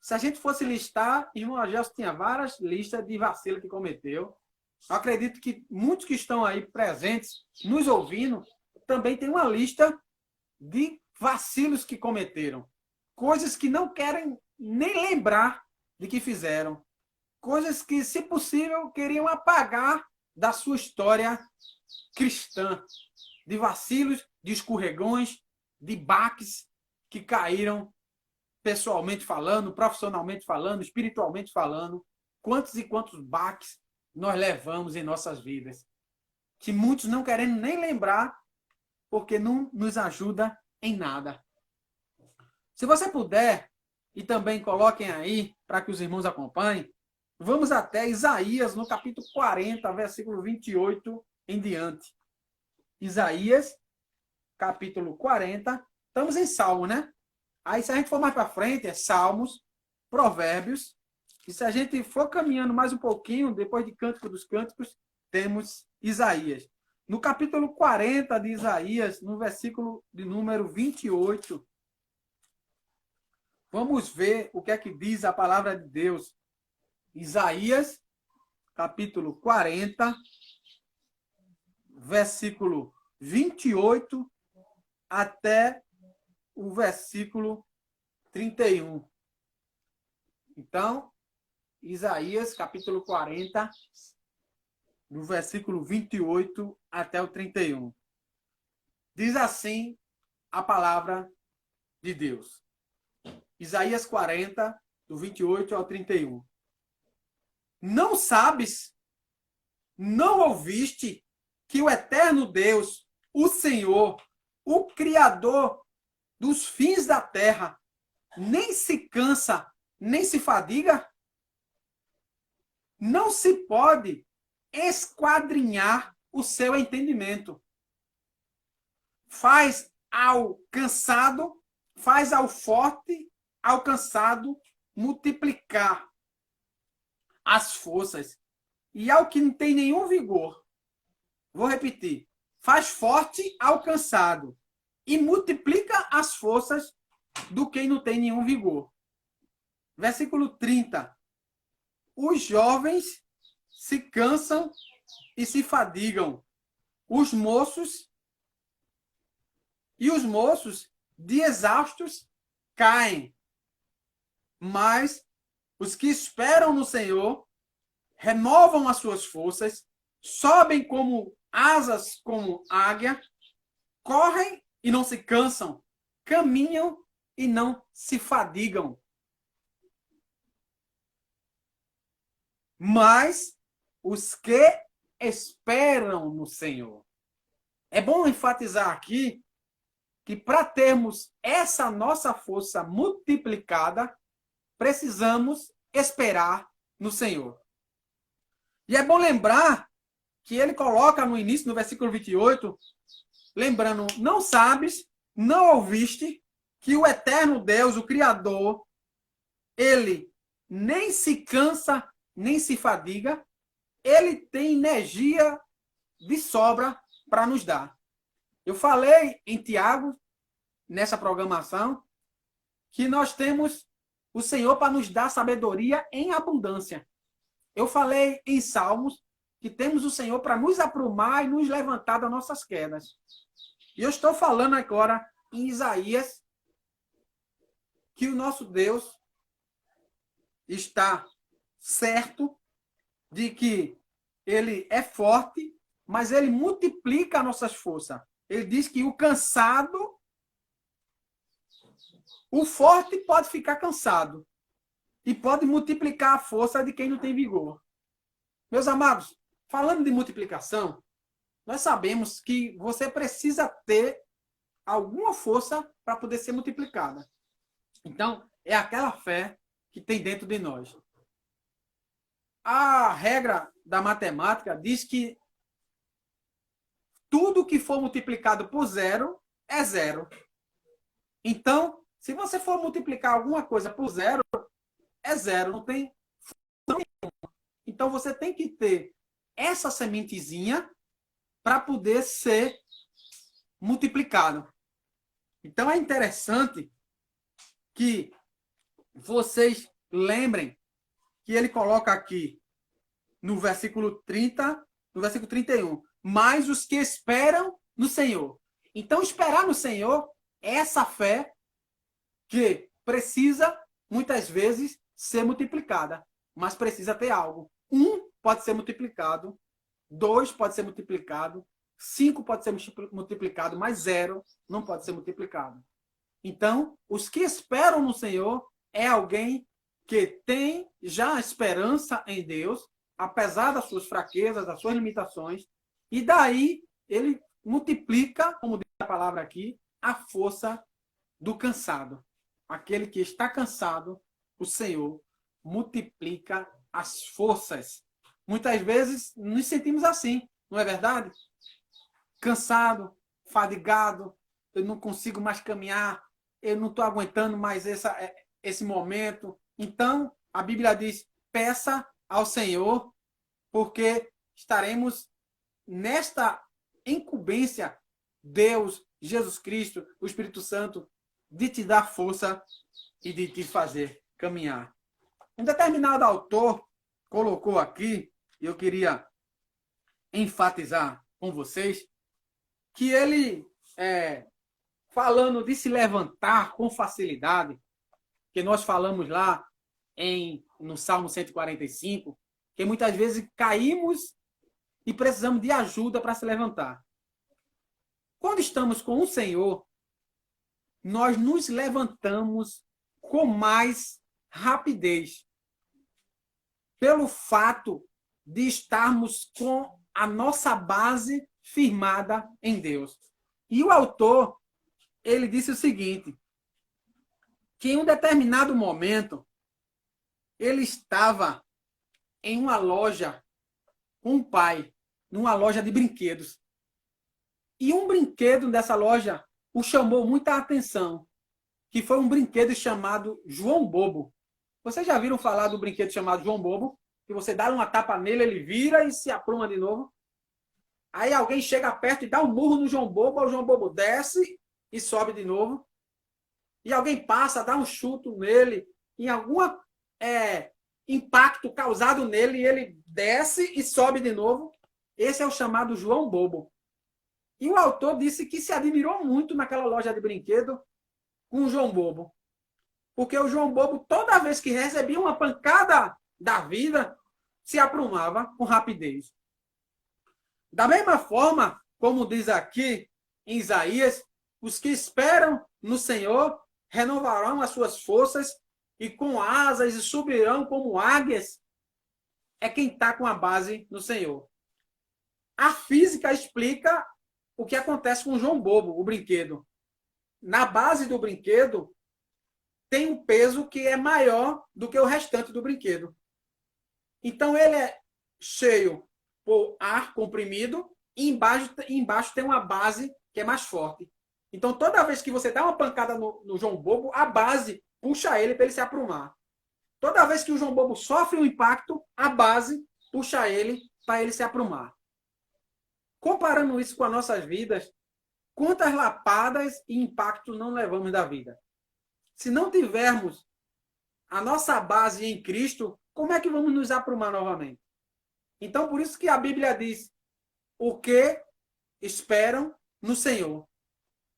Se a gente fosse listar, irmão Agelson tinha várias listas de vacilos que cometeu. Eu acredito que muitos que estão aí presentes, nos ouvindo, também tem uma lista de vacilos que cometeram. Coisas que não querem nem lembrar de que fizeram. Coisas que, se possível, queriam apagar da sua história cristã. De vacilos, de escorregões, de baques que caíram pessoalmente falando, profissionalmente falando, espiritualmente falando. Quantos e quantos baques nós levamos em nossas vidas, que muitos não querendo nem lembrar, porque não nos ajuda em nada. Se você puder, e também coloquem aí, para que os irmãos acompanhem, vamos até Isaías, no capítulo 40, versículo 28 em diante. Isaías, capítulo 40, estamos em Salmo, né? Aí, se a gente for mais para frente, é Salmos, Provérbios. E se a gente for caminhando mais um pouquinho, depois de Cântico dos Cânticos, temos Isaías. No capítulo 40 de Isaías, no versículo de número 28, vamos ver o que é que diz a palavra de Deus. Isaías, capítulo 40, versículo 28 até o versículo 31. Então, Isaías, capítulo 40, do versículo 28 até o 31. Diz assim a palavra de Deus. Isaías 40, do 28 ao 31. Não sabes, não ouviste que o eterno Deus, o Senhor, o Criador dos fins da terra, nem se cansa, nem se fadiga? Não se pode esquadrinhar o seu entendimento. Faz ao cansado, faz ao forte, ao cansado, multiplicar as forças. E ao que não tem nenhum vigor, vou repetir, faz forte ao cansado e multiplica as forças do quem não tem nenhum vigor. Versículo 30. Os jovens se cansam e se fadigam. Os moços de exaustos caem. Mas os que esperam no Senhor renovam as suas forças, sobem como asas como águia, correm e não se cansam, caminham e não se fadigam. Mas os que esperam no Senhor. É bom enfatizar aqui que para termos essa nossa força multiplicada, precisamos esperar no Senhor. E é bom lembrar que ele coloca no início, no versículo 28, lembrando, não sabes, não ouviste, que o eterno Deus, o Criador, ele nem se cansa, nem se fadiga, ele tem energia de sobra para nos dar. Eu falei em Tiago, nessa programação, que nós temos o Senhor para nos dar sabedoria em abundância. Eu falei em Salmos que temos o Senhor para nos aprumar e nos levantar das nossas quedas. E eu estou falando agora em Isaías que o nosso Deus está certo de que ele é forte, mas ele multiplica as nossas forças. Ele diz que o cansado, o forte pode ficar cansado e pode multiplicar a força de quem não tem vigor. Meus amados, falando de multiplicação, nós sabemos que você precisa ter alguma força para poder ser multiplicada. Então, é aquela fé que tem dentro de nós. A regra da matemática diz que tudo que for multiplicado por zero é zero. Então, se você for multiplicar alguma coisa por zero, é zero, não tem função nenhuma. Então, você tem que ter essa sementezinha para poder ser multiplicado. Então, é interessante que vocês lembrem que ele coloca aqui no versículo 30, no versículo 31, mas os que esperam no Senhor. Então, esperar no Senhor é essa fé que precisa, muitas vezes, ser multiplicada, mas precisa ter algo. 1 pode ser multiplicado, 2 pode ser multiplicado, 5 pode ser multiplicado, mas 0 não pode ser multiplicado. Então, os que esperam no Senhor é alguém que tem já a esperança em Deus, apesar das suas fraquezas, das suas limitações, e daí ele multiplica, como diz a palavra aqui, a força do cansado. Aquele que está cansado, o Senhor multiplica as forças. Muitas vezes nos sentimos assim, não é verdade? Cansado, fadigado, eu não consigo mais caminhar, eu não estou aguentando mais esse momento. Então, a Bíblia diz, peça ao Senhor, porque estaremos nesta incumbência, Deus, Jesus Cristo, o Espírito Santo, de te dar força e de te fazer caminhar. Um determinado autor colocou aqui, e eu queria enfatizar com vocês, que ele, falando de se levantar com facilidade, que nós falamos lá no Salmo 145, que muitas vezes caímos e precisamos de ajuda para se levantar. Quando estamos com o Senhor, nós nos levantamos com mais rapidez, pelo fato de estarmos com a nossa base firmada em Deus. E o autor, ele disse o seguinte, que em um determinado momento, ele estava em uma loja com o pai, numa loja de brinquedos. E um brinquedo dessa loja o chamou muita atenção, que foi um brinquedo chamado João Bobo. Vocês já viram falar do brinquedo chamado João Bobo? Que você dá uma tapa nele, ele vira e se apruma de novo. Aí alguém chega perto e dá um murro no João Bobo, o João Bobo desce e sobe de novo. E alguém passa, dá um chute nele, em algum impacto causado nele, e ele desce e sobe de novo. Esse é o chamado João Bobo. E o autor disse que se admirou muito naquela loja de brinquedo com o João Bobo. Porque o João Bobo, toda vez que recebia uma pancada da vida, se aprumava com rapidez. Da mesma forma, como diz aqui em Isaías, os que esperam no Senhor renovarão as suas forças e com asas e subirão como águias. É quem está com a base no Senhor. A física explica o que acontece com o João Bobo, o brinquedo. Na base do brinquedo tem um peso que é maior do que o restante do brinquedo. Então ele é cheio por ar comprimido e embaixo tem uma base que é mais forte. Então toda vez que você dá uma pancada no João Bobo, a base puxa ele para ele se aprumar. Toda vez que o João Bobo sofre um impacto, a base puxa ele para ele se aprumar. Comparando isso com as nossas vidas, quantas lapadas e impactos não levamos da vida? Se não tivermos a nossa base em Cristo, como é que vamos nos aprumar novamente? Então, por isso que a Bíblia diz o que esperam no Senhor.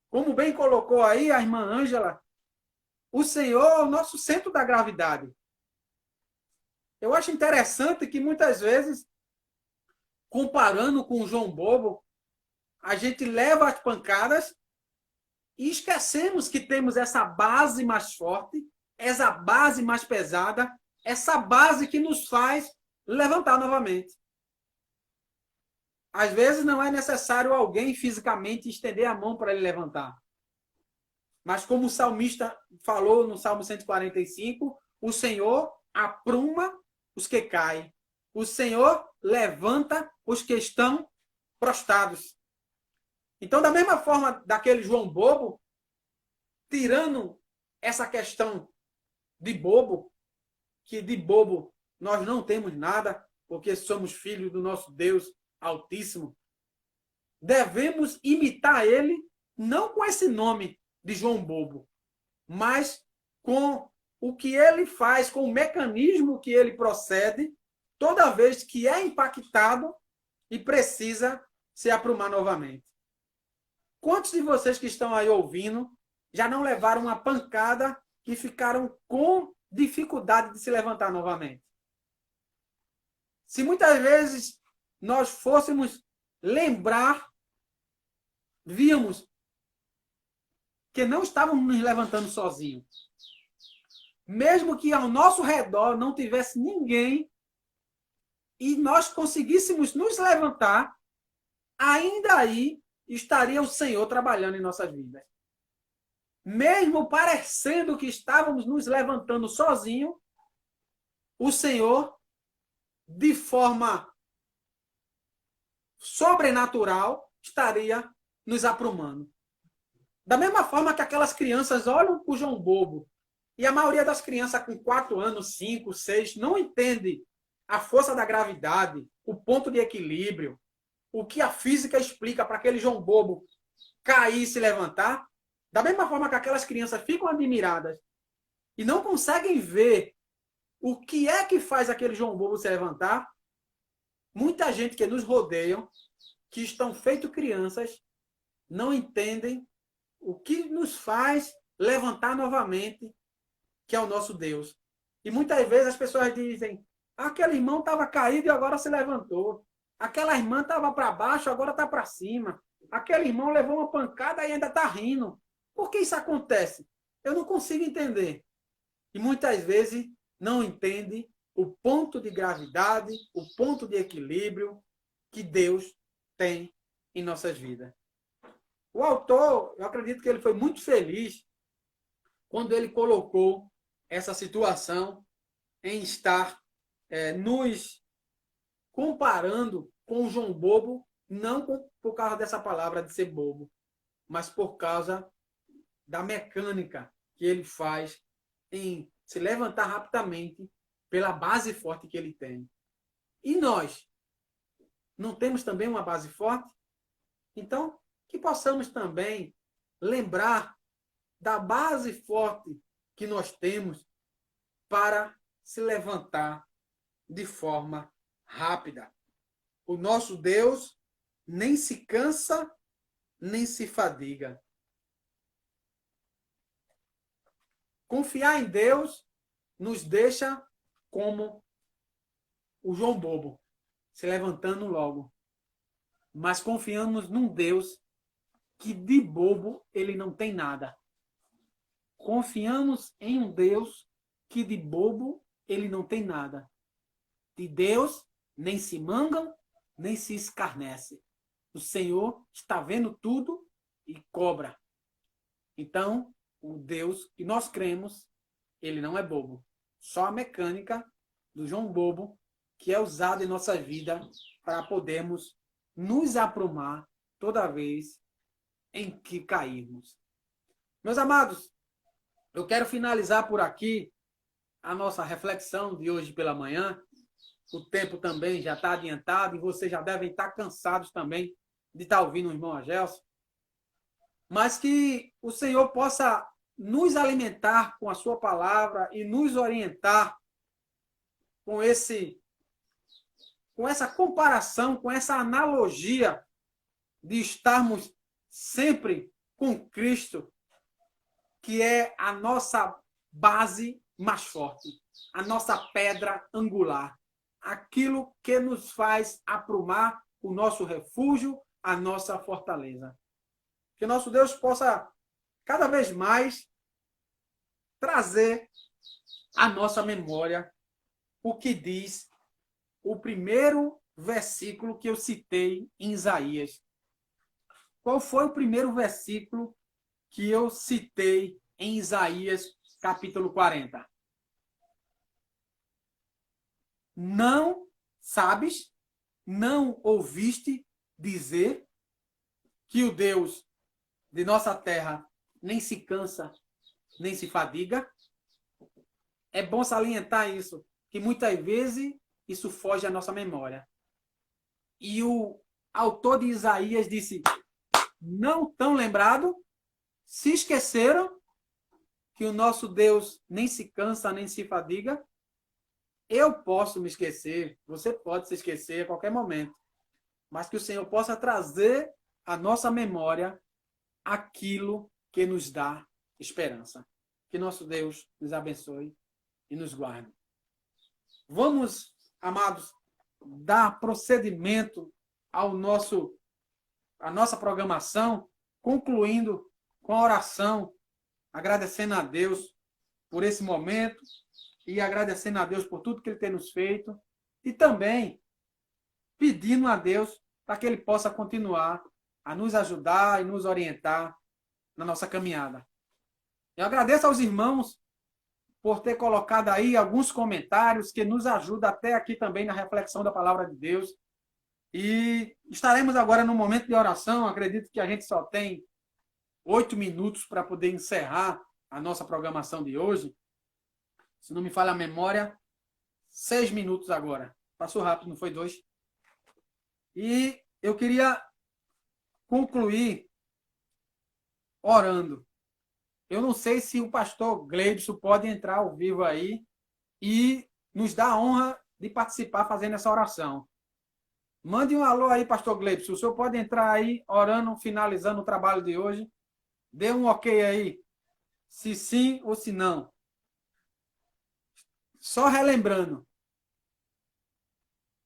Como bem colocou aí a irmã Ângela, o Senhor é o nosso centro da gravidade. Eu acho interessante que muitas vezes, comparando com o João Bobo, a gente leva as pancadas e esquecemos que temos essa base mais forte, essa base mais pesada, essa base que nos faz levantar novamente. Às vezes não é necessário alguém fisicamente estender a mão para ele levantar. Mas como o salmista falou no Salmo 145, o Senhor apruma os que caem. O Senhor levanta os que estão prostrados. Então, da mesma forma daquele João Bobo, tirando essa questão de bobo, que de bobo nós não temos nada, porque somos filhos do nosso Deus Altíssimo, devemos imitar ele, não com esse nome de João Bobo, mas com o que ele faz, com o mecanismo que ele procede, toda vez que é impactado e precisa se aprumar novamente. Quantos de vocês que estão aí ouvindo já não levaram uma pancada e ficaram com dificuldade de se levantar novamente? Se muitas vezes nós fôssemos lembrar, víamos que não estávamos nos levantando sozinhos. Mesmo que ao nosso redor não tivesse ninguém e nós conseguíssemos nos levantar, ainda aí estaria o Senhor trabalhando em nossas vidas. Mesmo parecendo que estávamos nos levantando sozinhos, o Senhor, de forma sobrenatural, estaria nos aprumando. Da mesma forma que aquelas crianças olham para o João Bobo, e a maioria das crianças com 4 anos, 5, 6, não entende a força da gravidade, o ponto de equilíbrio, o que a física explica para aquele João Bobo cair e se levantar. Da mesma forma que aquelas crianças ficam admiradas e não conseguem ver o que é que faz aquele João Bobo se levantar, muita gente que nos rodeia, que estão feito crianças, não entendem o que nos faz levantar novamente, que é o nosso Deus. E muitas vezes as pessoas dizem, aquele irmão estava caído e agora se levantou. Aquela irmã estava para baixo, agora está para cima. Aquele irmão levou uma pancada e ainda está rindo. Por que isso acontece? Eu não consigo entender. E muitas vezes não entende o ponto de gravidade, o ponto de equilíbrio que Deus tem em nossas vidas. O autor, eu acredito que ele foi muito feliz quando ele colocou essa situação em estar nos comparando com o João Bobo, não por causa dessa palavra de ser bobo, mas por causa da mecânica que ele faz em se levantar rapidamente pela base forte que ele tem. E nós não temos também uma base forte? Então, que possamos também lembrar da base forte que nós temos para se levantar de forma rápida. O nosso Deus nem se cansa, nem se fadiga. Confiar em Deus nos deixa como o João Bobo, se levantando logo. Mas confiamos num Deus que de bobo ele não tem nada. Confiamos em um Deus que de bobo ele não tem nada. De Deus nem se mangam, nem se escarnece. O Senhor está vendo tudo e cobra. Então, o Deus que nós cremos, ele não é bobo. Só a mecânica do João Bobo que é usada em nossa vida para podermos nos aprumar toda vez em que cairmos. Meus amados, eu quero finalizar por aqui a nossa reflexão de hoje pela manhã. O tempo também já está adiantado e vocês já devem estar cansados também de estar ouvindo o irmão Agelson. Mas que o Senhor possa nos alimentar com a sua palavra e nos orientar com essa comparação, com essa analogia de estarmos sempre com Cristo, que é a nossa base mais forte, a nossa pedra angular, aquilo que nos faz aprumar o nosso refúgio, a nossa fortaleza. Que nosso Deus possa cada vez mais trazer à nossa memória o que diz o primeiro versículo que eu citei em Isaías. Qual foi o primeiro versículo que eu citei em Isaías, capítulo 40? Não sabes, não ouviste dizer que o Deus de nossa terra nem se cansa, nem se fadiga? É bom salientar isso, que muitas vezes isso foge à nossa memória. E o autor de Isaías disse, não tão lembrado, se esqueceram que o nosso Deus nem se cansa, nem se fadiga. Eu posso me esquecer, você pode se esquecer a qualquer momento, mas que o Senhor possa trazer à nossa memória aquilo que nos dá esperança. Que nosso Deus nos abençoe e nos guarde. Vamos, amados, dar procedimento à nossa programação, concluindo com a oração, agradecendo a Deus por esse momento e agradecendo a Deus por tudo que Ele tem nos feito e também pedindo a Deus para que Ele possa continuar a nos ajudar e nos orientar na nossa caminhada. Eu agradeço aos irmãos por ter colocado aí alguns comentários que nos ajudam até aqui também na reflexão da palavra de Deus. E estaremos agora no momento de oração. Acredito que a gente só tem 8 minutos para poder encerrar a nossa programação de hoje. Se não me falha a memória, 6 minutos agora. Passou rápido, não foi 2? E eu queria concluir orando. Eu não sei se o pastor Gleibson pode entrar ao vivo aí e nos dar a honra de participar fazendo essa oração. Mande um alô aí, pastor Gleibson. O senhor pode entrar aí orando, finalizando o trabalho de hoje. Dê um ok aí, se sim ou se não. Só relembrando,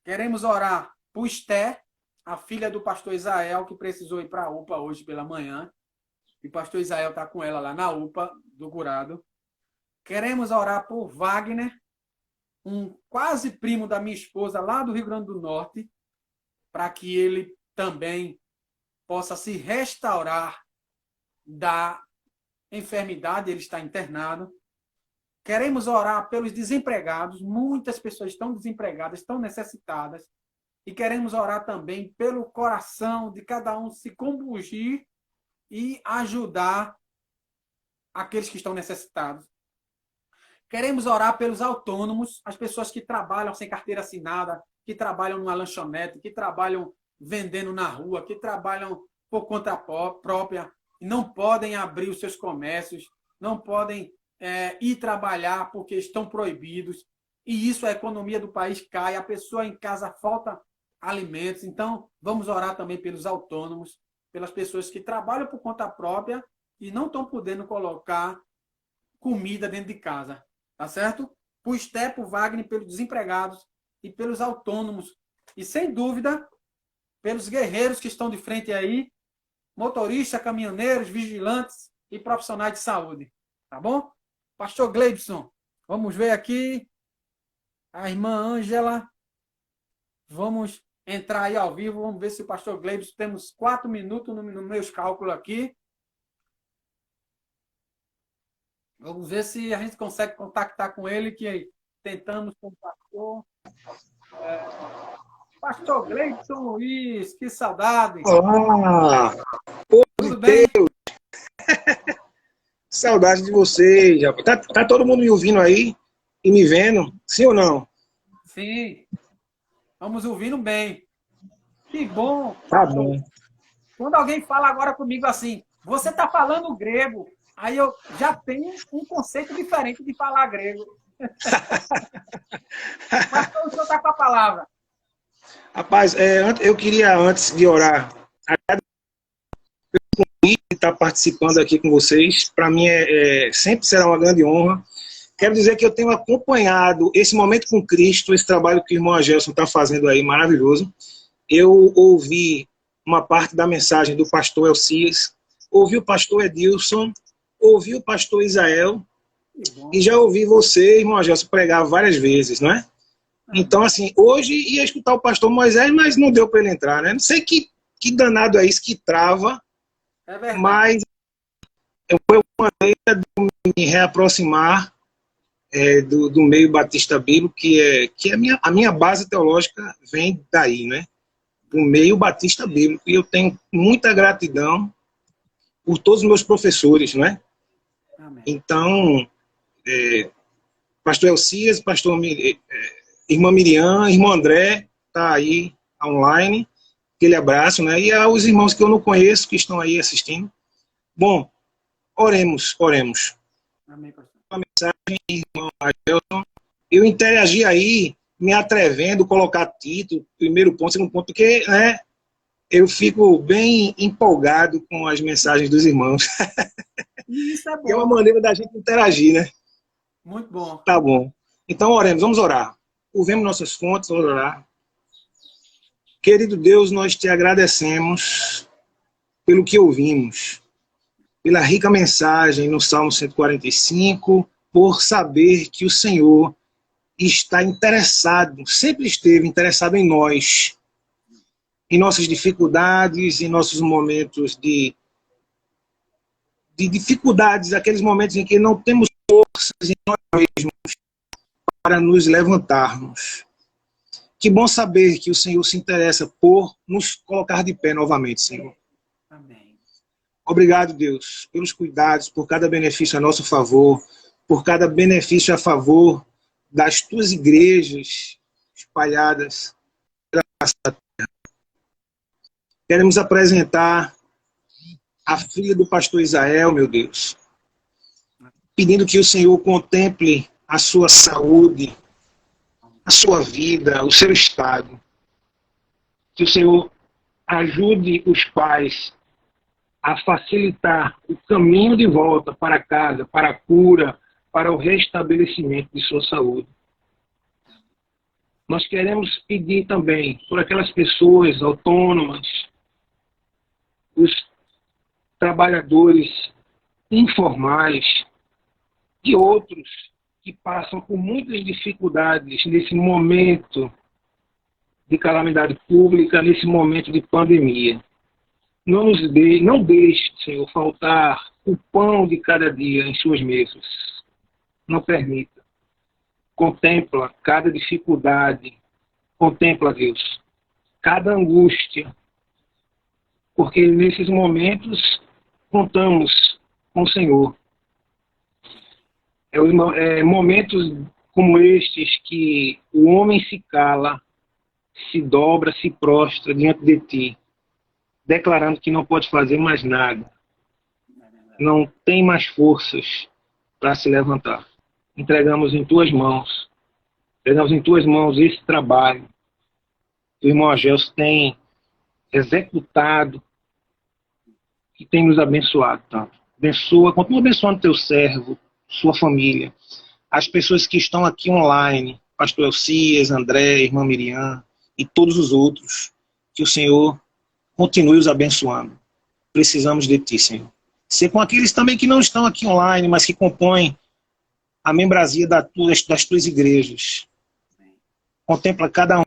queremos orar por Esté, a filha do pastor Israel, que precisou ir para a UPA hoje pela manhã. E o pastor Israel está com ela lá na UPA do Curado. Queremos orar por Wagner, um quase primo da minha esposa lá do Rio Grande do Norte, para que ele também possa se restaurar da enfermidade, ele está internado. Queremos orar pelos desempregados, muitas pessoas estão desempregadas, estão necessitadas, e queremos orar também pelo coração de cada um se combugir e ajudar aqueles que estão necessitados. Queremos orar pelos autônomos, as pessoas que trabalham sem carteira assinada, que trabalham numa lanchonete, que trabalham vendendo na rua, que trabalham por conta própria, e não podem abrir os seus comércios, não podem ir trabalhar porque estão proibidos. E isso, a economia do país cai, a pessoa em casa falta alimentos. Então, vamos orar também pelos autônomos, pelas pessoas que trabalham por conta própria e não estão podendo colocar comida dentro de casa. Tá certo? Por Esté, por Wagner, pelos desempregados e pelos autônomos. E, sem dúvida, pelos guerreiros que estão de frente aí, motoristas, caminhoneiros, vigilantes e profissionais de saúde. Tá bom? Pastor Gleibson, vamos ver aqui a irmã Ângela. Vamos entrar aí ao vivo. Vamos ver se o pastor Gleibson, temos 4 minutos no meus cálculos aqui. Vamos ver se a gente consegue contactar com ele, que tentamos com o pastor. Pastor Gleibson Luiz, que saudade. Olá! Tudo bem? Saudade de vocês, rapaz. Tá todo mundo me ouvindo aí e me vendo? Sim ou não? Sim, vamos ouvindo bem. Que bom. Tá bom. Quando alguém fala agora comigo assim, você está falando grego, aí eu já tenho um conceito diferente de falar grego. Mas o senhor está com a palavra. Rapaz, eu queria, antes de orar, estar participando aqui com vocês. Para mim, sempre será uma grande honra. Quero dizer que eu tenho acompanhado esse momento com Cristo, esse trabalho que o irmão Agelson está fazendo aí, maravilhoso. Eu ouvi uma parte da mensagem do pastor Elcias, ouvi o pastor Edilson, ouvi o pastor Isael, e já ouvi você, irmão Agelson, pregar várias vezes, não é? Então, assim, hoje ia escutar o pastor Moisés, mas não deu para ele entrar, né? Não sei que danado é isso que trava, mas foi uma maneira de me reaproximar do meio batista bíblico, que a minha base teológica vem daí, né? Do meio batista bíblico. E eu tenho muita gratidão por todos os meus professores, né? Amém. Então, pastor Elcias, irmã Miriam, irmão André, tá aí online, aquele abraço, né? E aos irmãos que eu não conheço, que estão aí assistindo. Bom, oremos. Amém, pastor. Uma mensagem, irmão Agelson. Eu interagi aí, me atrevendo, colocar título, primeiro ponto, segundo ponto, porque, né, eu fico bem empolgado com as mensagens dos irmãos. Isso é bom. É uma maneira da gente interagir, né? Muito bom. Tá bom. Então, oremos, vamos orar. Ouvemos nossas fontes, vamos orar. Querido Deus, nós te agradecemos pelo que ouvimos, pela rica mensagem no Salmo 145, por saber que o Senhor está interessado, sempre esteve interessado em nós, em nossas dificuldades, em nossos momentos de dificuldades, aqueles momentos em que não temos forças em nós mesmos para nos levantarmos. Que bom saber que o Senhor se interessa por nos colocar de pé novamente, Senhor. Amém. Obrigado, Deus, pelos cuidados, por cada benefício a nosso favor, por cada benefício a favor das tuas igrejas espalhadas pela face da terra. Queremos apresentar a filha do pastor Isael, meu Deus, pedindo que o Senhor contemple a sua saúde, a sua vida, o seu estado. Que o Senhor ajude os pais a facilitar o caminho de volta para casa, para a cura, para o restabelecimento de sua saúde. Nós queremos pedir também por aquelas pessoas autônomas, os trabalhadores informais e outros que passam por muitas dificuldades nesse momento de calamidade pública, nesse momento de pandemia. Não deixe, Senhor, faltar o pão de cada dia em suas mesas. Não permita. Contempla cada dificuldade. Contempla, Deus, cada angústia. Porque nesses momentos contamos com o Senhor. Momentos como estes que o homem se cala, se dobra, se prostra diante de ti, declarando que não pode fazer mais nada, não tem mais forças para se levantar. Entregamos em tuas mãos esse trabalho que o irmão Agelson tem executado e tem nos abençoado tanto. Abençoa, continua abençoando teu servo, sua família, as pessoas que estão aqui online, pastor Elcias, André, irmã Miriam e todos os outros, que o Senhor continue os abençoando. Precisamos de ti, Senhor. Ser com aqueles também que não estão aqui online, mas que compõem a membresia das tuas igrejas. Contempla cada um